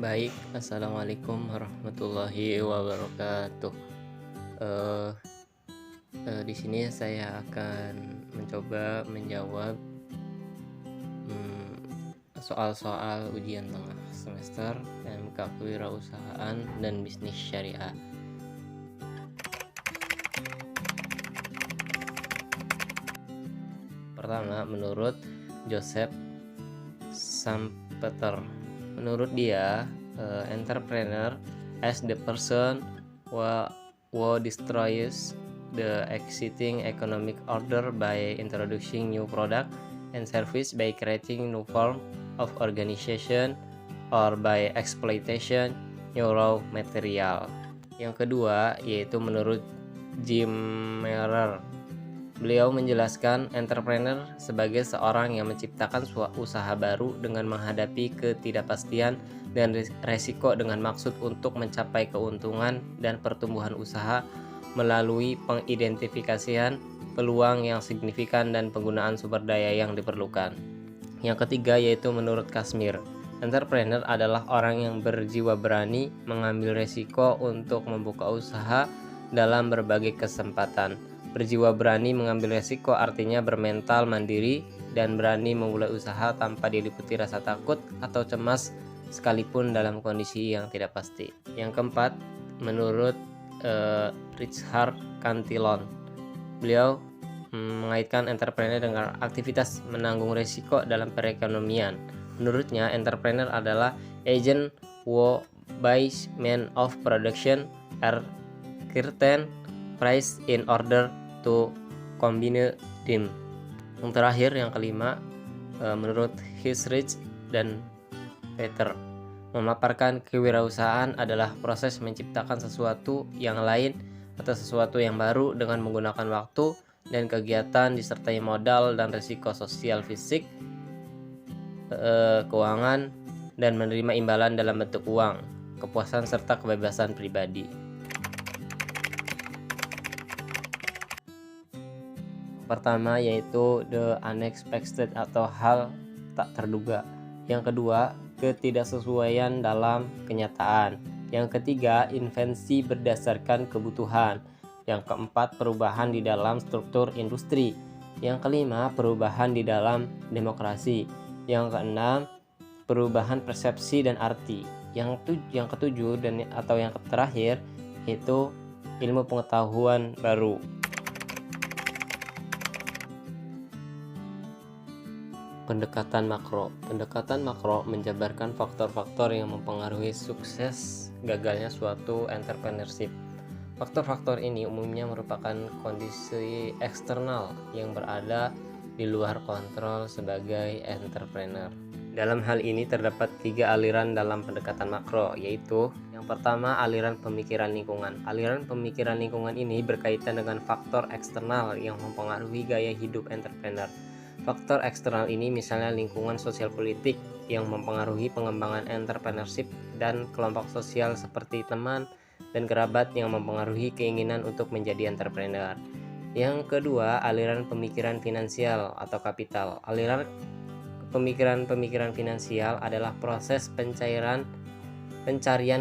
Baik, assalamualaikum warahmatullahi wabarakatuh. Eh, di sini saya akan mencoba menjawab soal-soal ujian tengah semester MK Kewirausahaan dan Bisnis Syariah. Pertama, menurut Joseph Schumpeter, menurut dia, entrepreneur as the person who destroys the existing economic order by introducing new product and service, by creating new form of organization, or by exploitation new raw material. Yang kedua yaitu menurut Jim Merer. Beliau menjelaskan entrepreneur sebagai seorang yang menciptakan suatu usaha baru dengan menghadapi ketidakpastian dan resiko dengan maksud untuk mencapai keuntungan dan pertumbuhan usaha melalui pengidentifikasian peluang yang signifikan dan penggunaan sumber daya yang diperlukan. Yang ketiga yaitu menurut Kashmir, entrepreneur adalah orang yang berjiwa berani mengambil resiko untuk membuka usaha dalam berbagai kesempatan. Berjiwa berani mengambil resiko artinya bermental mandiri dan berani memulai usaha tanpa diliputi rasa takut atau cemas sekalipun dalam kondisi yang tidak pasti. Yang keempat, menurut Richard Cantillon, beliau mengaitkan entrepreneur dengan aktivitas menanggung resiko dalam perekonomian. Menurutnya, entrepreneur adalah agent who buys means of production are certain price in order to combine them. Yang terakhir, yang kelima, menurut Hisrich dan Peter, memaparkan kewirausahaan adalah proses menciptakan sesuatu yang lain atau sesuatu yang baru dengan menggunakan waktu dan kegiatan disertai modal dan risiko sosial, fisik, keuangan, dan menerima imbalan dalam bentuk uang, kepuasan serta kebebasan pribadi. Pertama yaitu the unexpected atau hal tak terduga. Yang kedua, ketidaksesuaian dalam kenyataan. Yang ketiga, invensi berdasarkan kebutuhan. Yang keempat, perubahan di dalam struktur industri. Yang kelima, perubahan di dalam demokrasi. Yang keenam, perubahan persepsi dan arti. Yang ketujuh atau yang terakhir yaitu ilmu pengetahuan baru. Pendekatan makro. Pendekatan makro menjabarkan faktor-faktor yang mempengaruhi sukses gagalnya suatu entrepreneurship. Faktor-faktor ini umumnya merupakan kondisi eksternal yang berada di luar kontrol sebagai entrepreneur. Dalam hal ini terdapat 3 aliran dalam pendekatan makro, yaitu yang pertama, aliran pemikiran lingkungan. Aliran pemikiran lingkungan ini berkaitan dengan faktor eksternal yang mempengaruhi gaya hidup entrepreneur. Faktor eksternal ini misalnya lingkungan sosial politik yang mempengaruhi pengembangan entrepreneurship dan kelompok sosial seperti teman dan kerabat yang mempengaruhi keinginan untuk menjadi entrepreneur. Yang kedua, aliran pemikiran finansial atau kapital. Aliran pemikiran finansial adalah proses pencarian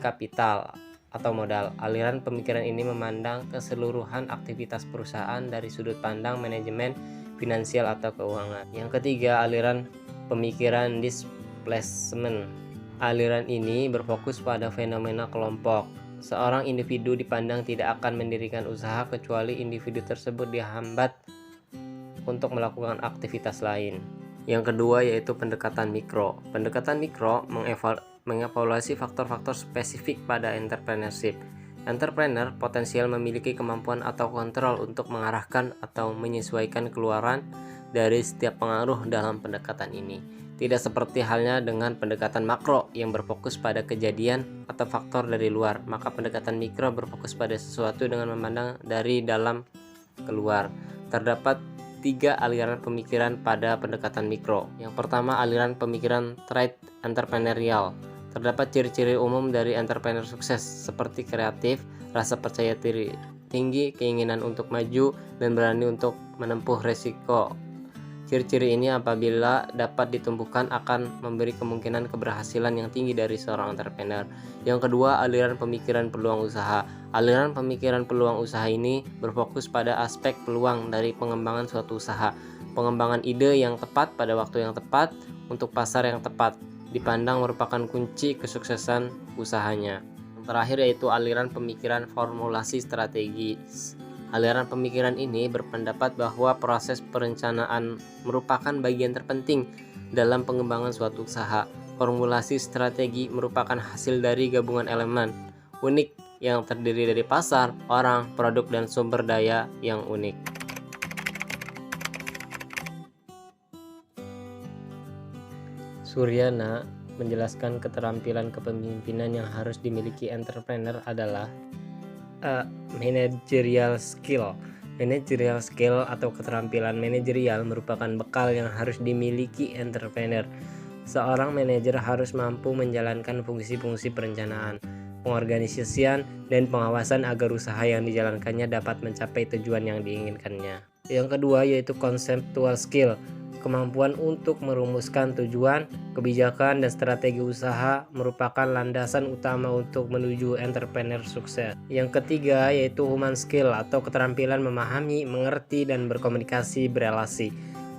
kapital atau modal. Aliran pemikiran ini memandang keseluruhan aktivitas perusahaan dari sudut pandang manajemen finansial atau keuangan. Yang ketiga, aliran pemikiran displacement. Aliran ini berfokus pada fenomena kelompok. Seorang individu dipandang tidak akan mendirikan usaha kecuali individu tersebut dihambat untuk melakukan aktivitas lain. Yang kedua yaitu pendekatan mikro. Pendekatan mikro mengevaluasi faktor-faktor spesifik pada entrepreneurship. Entrepreneur potensial memiliki kemampuan atau kontrol untuk mengarahkan atau menyesuaikan keluaran dari setiap pengaruh dalam pendekatan ini. Tidak seperti halnya dengan pendekatan makro yang berfokus pada kejadian atau faktor dari luar, maka pendekatan mikro berfokus pada sesuatu dengan memandang dari dalam keluar. Terdapat 3 aliran pemikiran pada pendekatan mikro. Yang pertama, aliran pemikiran trade entrepreneurial. Terdapat ciri-ciri umum dari entrepreneur sukses seperti kreatif, rasa percaya diri tinggi, keinginan untuk maju, dan berani untuk menempuh resiko. Ciri-ciri ini apabila dapat ditumbuhkan akan memberi kemungkinan keberhasilan yang tinggi dari seorang entrepreneur. Yang kedua, aliran pemikiran peluang usaha. Aliran pemikiran peluang usaha ini berfokus pada aspek peluang dari pengembangan suatu usaha. Pengembangan ide yang tepat pada waktu yang tepat untuk pasar yang tepat dipandang merupakan kunci kesuksesan usahanya. Yang terakhir yaitu aliran pemikiran formulasi strategis. Aliran pemikiran ini berpendapat bahwa proses perencanaan merupakan bagian terpenting dalam pengembangan suatu usaha. Formulasi strategi merupakan hasil dari gabungan elemen unik yang terdiri dari pasar, orang, produk, dan sumber daya yang unik. Suryana menjelaskan keterampilan kepemimpinan yang harus dimiliki entrepreneur adalah managerial skill. Managerial skill atau keterampilan manajerial merupakan bekal yang harus dimiliki entrepreneur. Seorang manajer harus mampu menjalankan fungsi-fungsi perencanaan, pengorganisasian, dan pengawasan agar usaha yang dijalankannya dapat mencapai tujuan yang diinginkannya. Yang kedua yaitu conceptual skill. Kemampuan untuk merumuskan tujuan, kebijakan, dan strategi usaha merupakan landasan utama untuk menuju entrepreneur sukses. Yang ketiga yaitu human skill atau keterampilan memahami, mengerti, dan berkomunikasi berelasi.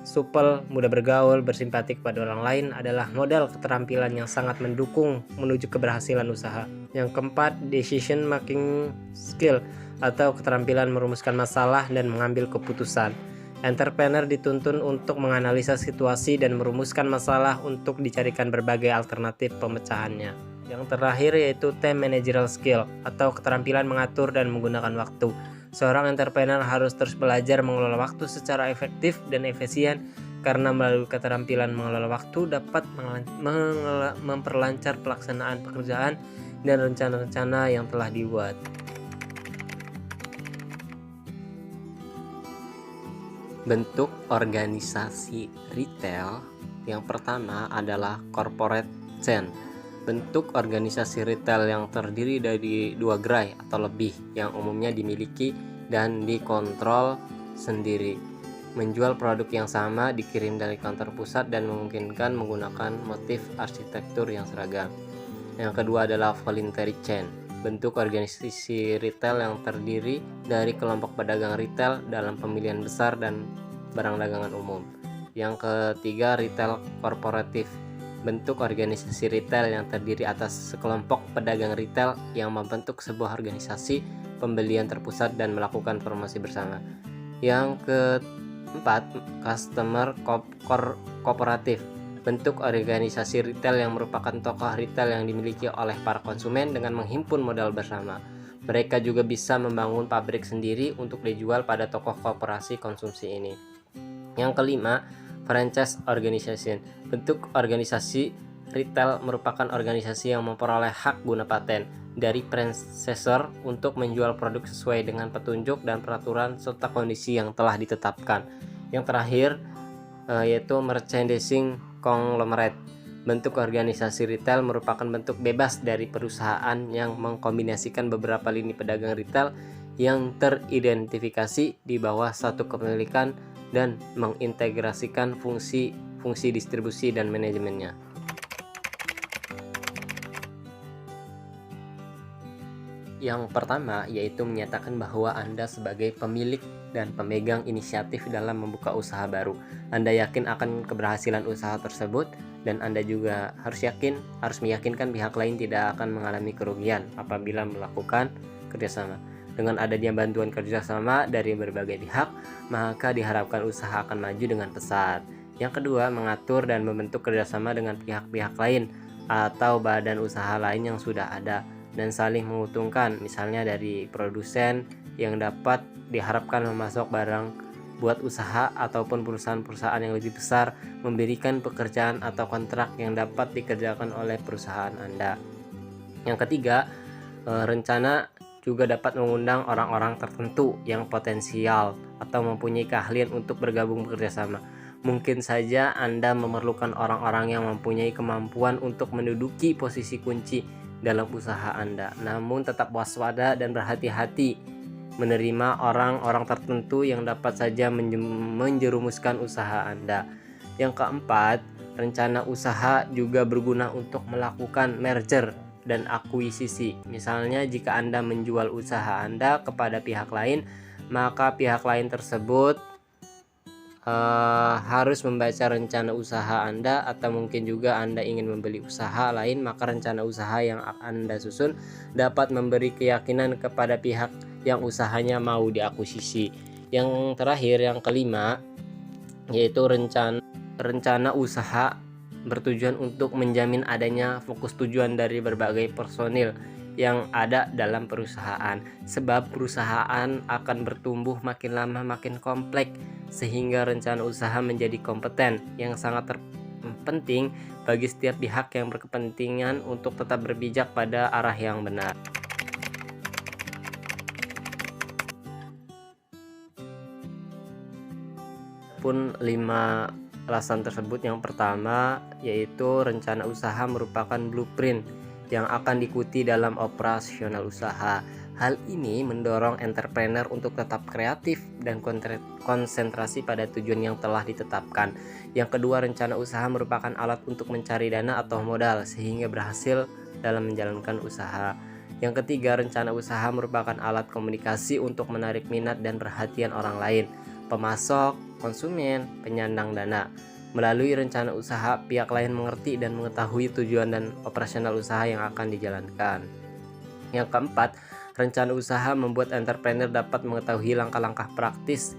Supel, mudah bergaul, bersimpati kepada orang lain adalah modal keterampilan yang sangat mendukung menuju keberhasilan usaha. Yang keempat, decision making skill atau keterampilan merumuskan masalah dan mengambil keputusan. Entrepreneur dituntun untuk menganalisa situasi dan merumuskan masalah untuk dicarikan berbagai alternatif pemecahannya. Yang terakhir yaitu time managerial skill atau keterampilan mengatur dan menggunakan waktu. Seorang entrepreneur harus terus belajar mengelola waktu secara efektif dan efisien karena melalui keterampilan mengelola waktu dapat memperlancar pelaksanaan pekerjaan dan rencana-rencana yang telah dibuat. Bentuk organisasi retail yang pertama adalah corporate chain. Bentuk organisasi retail yang terdiri dari dua gerai atau lebih yang umumnya dimiliki dan dikontrol sendiri. Menjual produk yang sama dikirim dari kantor pusat dan memungkinkan menggunakan motif arsitektur yang seragam. Yang kedua adalah voluntary chain. Bentuk organisasi retail yang terdiri dari kelompok pedagang retail dalam pemilihan besar dan barang dagangan umum. Yang ketiga, retail korporatif. Bentuk organisasi retail yang terdiri atas sekelompok pedagang retail yang membentuk sebuah organisasi pembelian terpusat dan melakukan promosi bersama. Yang keempat, customer kooperatif. Bentuk organisasi retail yang merupakan tokoh retail yang dimiliki oleh para konsumen dengan menghimpun modal bersama. Mereka juga bisa membangun pabrik sendiri untuk dijual pada tokoh koperasi konsumsi ini. Yang kelima, franchise organization. Bentuk organisasi retail merupakan organisasi yang memperoleh hak guna paten dari franchisor untuk menjual produk sesuai dengan petunjuk dan peraturan serta kondisi yang telah ditetapkan. Yang terakhir yaitu merchandising conglomerate. Bentuk organisasi retail merupakan bentuk bebas dari perusahaan yang mengkombinasikan beberapa lini pedagang retail yang teridentifikasi di bawah satu kepemilikan dan mengintegrasikan fungsi distribusi dan manajemennya. Yang pertama yaitu menyatakan bahwa Anda sebagai pemilik dan pemegang inisiatif dalam membuka usaha baru. Anda yakin akan keberhasilan usaha tersebut dan Anda juga harus meyakinkan pihak lain tidak akan mengalami kerugian apabila melakukan kerjasama. Dengan adanya bantuan kerjasama dari berbagai pihak, maka diharapkan usaha akan maju dengan pesat. Yang kedua, mengatur dan membentuk kerjasama dengan pihak-pihak lain atau badan usaha lain yang sudah ada dan saling menguntungkan, misalnya dari produsen yang dapat diharapkan memasok barang buat usaha ataupun perusahaan-perusahaan yang lebih besar memberikan pekerjaan atau kontrak yang dapat dikerjakan oleh perusahaan Anda. Yang ketiga, rencana juga dapat mengundang orang-orang tertentu yang potensial atau mempunyai keahlian untuk bergabung bekerja sama. Mungkin saja Anda memerlukan orang-orang yang mempunyai kemampuan untuk menduduki posisi kunci dalam usaha Anda. Namun tetap waspada dan berhati-hati menerima orang-orang tertentu yang dapat saja menjerumuskan usaha Anda. Yang keempat, rencana usaha juga berguna untuk melakukan merger dan akuisisi. Misalnya jika Anda menjual usaha Anda kepada pihak lain, maka pihak lain tersebut harus membaca rencana usaha Anda, atau mungkin juga Anda ingin membeli usaha lain, maka rencana usaha yang Anda susun dapat memberi keyakinan kepada pihak yang usahanya mau diakuisisi. Yang terakhir, yang kelima, yaitu rencana usaha bertujuan untuk menjamin adanya fokus tujuan dari berbagai personil yang ada dalam perusahaan, sebab perusahaan akan bertumbuh makin lama makin kompleks, sehingga rencana usaha menjadi kompeten yang sangat penting bagi setiap pihak yang berkepentingan untuk tetap berpijak pada arah yang benar. Pun 5 alasan tersebut, yang pertama yaitu rencana usaha merupakan blueprint yang akan diikuti dalam operasional usaha. Hal ini mendorong entrepreneur untuk tetap kreatif dan konsentrasi pada tujuan yang telah ditetapkan. Yang kedua, rencana usaha merupakan alat untuk mencari dana atau modal sehingga berhasil dalam menjalankan usaha. Yang ketiga, rencana usaha merupakan alat komunikasi untuk menarik minat dan perhatian orang lain, pemasok, konsumen, penyandang dana. Melalui rencana usaha, pihak lain mengerti dan mengetahui tujuan dan operasional usaha yang akan dijalankan. Yang keempat, rencana usaha membuat entrepreneur dapat mengetahui langkah-langkah praktis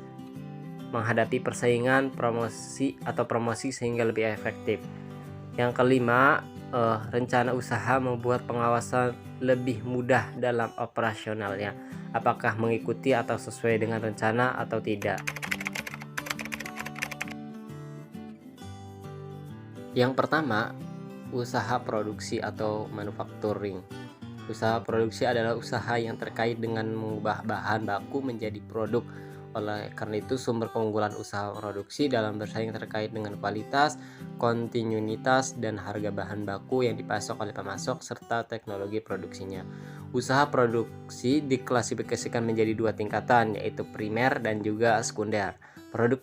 menghadapi persaingan, promosi sehingga lebih efektif. Yang kelima, rencana usaha membuat pengawasan lebih mudah dalam operasionalnya, apakah mengikuti atau sesuai dengan rencana atau tidak. Yang pertama, usaha produksi atau manufacturing. Usaha produksi adalah usaha yang terkait dengan mengubah bahan baku menjadi produk. Oleh karena itu, sumber keunggulan usaha produksi dalam bersaing terkait dengan kualitas, kontinuitas, dan harga bahan baku yang dipasok oleh pemasok serta teknologi produksinya. Usaha produksi diklasifikasikan menjadi 2 tingkatan, yaitu primer dan juga sekunder. Produk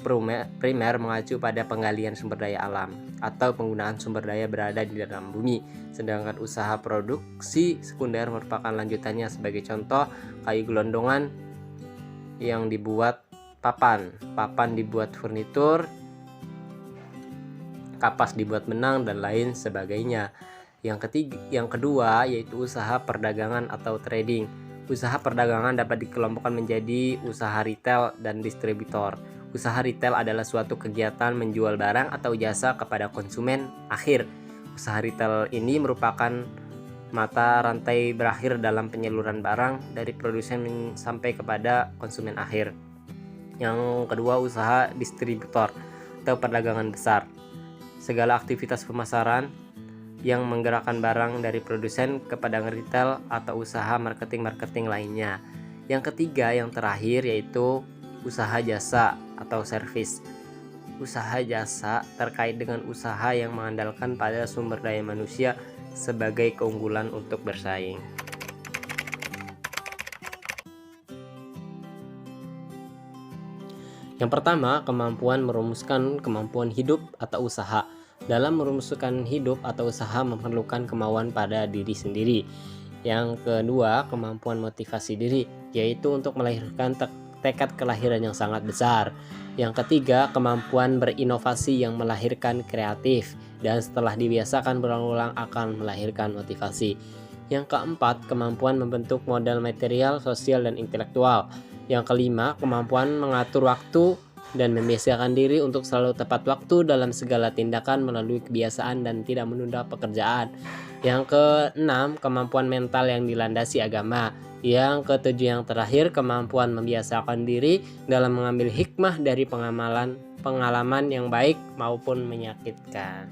primer mengacu pada penggalian sumber daya alam atau penggunaan sumber daya berada di dalam bumi, sedangkan usaha produksi sekunder merupakan lanjutannya. Sebagai contoh, kayu gelondongan yang dibuat papan dibuat furnitur, kapas dibuat benang, dan lain sebagainya. Yang kedua yaitu usaha perdagangan atau trading. Usaha perdagangan dapat dikelompokkan menjadi usaha retail dan distributor. Usaha retail adalah suatu kegiatan menjual barang atau jasa kepada konsumen akhir. Usaha retail ini merupakan mata rantai berakhir dalam penyaluran barang dari produsen sampai kepada konsumen akhir. Yang kedua, usaha distributor atau perdagangan besar. Segala aktivitas pemasaran yang menggerakkan barang dari produsen ke pedagang retail atau usaha marketing lainnya. Yang ketiga, yang terakhir, yaitu usaha jasa atau servis. Usaha jasa terkait dengan usaha yang mengandalkan pada sumber daya manusia sebagai keunggulan untuk bersaing. Yang pertama, kemampuan merumuskan kemampuan hidup atau usaha. Dalam merumuskan hidup atau usaha memerlukan kemauan pada diri sendiri. Yang kedua, kemampuan motivasi diri, yaitu untuk melahirkan tekad kelahiran yang sangat besar. Yang ketiga, kemampuan berinovasi yang melahirkan kreatif, dan setelah dibiasakan berulang-ulang akan melahirkan motivasi. Yang keempat, kemampuan membentuk modal material, sosial, dan intelektual. Yang kelima, kemampuan mengatur waktu dan membiasakan diri untuk selalu tepat waktu dalam segala tindakan melalui kebiasaan dan tidak menunda pekerjaan. Yang keenam, kemampuan mental yang dilandasi agama. Yang ketujuh, yang terakhir, kemampuan membiasakan diri dalam mengambil hikmah dari pengalaman yang baik maupun menyakitkan.